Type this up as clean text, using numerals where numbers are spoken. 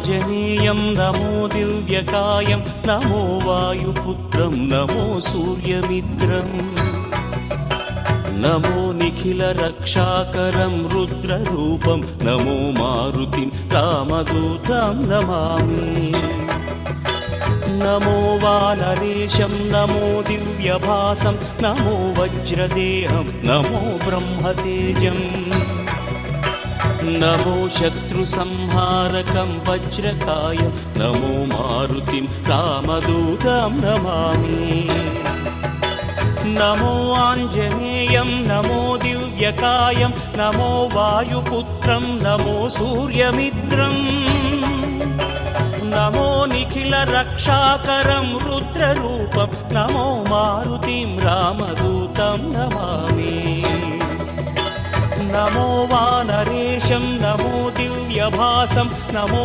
ఆంజనేయం నమో దివ్యకాయం నమో వాయుపుత్రం నమో సూర్యమిత్రం నమో నిఖిల రక్షాకరం రుద్రరూపం నమో మారుతిం రామదూతం నమామి నమో వానరేశం నమో దివ్యభాసం నమో వజ్రదేహం నమో బ్రహ్మతేజం నమో శత్రు సంహారకం వజ్రకాయం నమో మారుతిం రామదూతం నమామి నమో ఆంజనేయం నమో దివ్యకాయం నమో వాయుపుత్రం నమో సూర్యమిత్రం నమో నిఖిల రక్షాకరం రుద్రరూపం నమో మారుతిం రామదూతం నమామి నమో వానరేశం నమో దివ్యభాసం నమో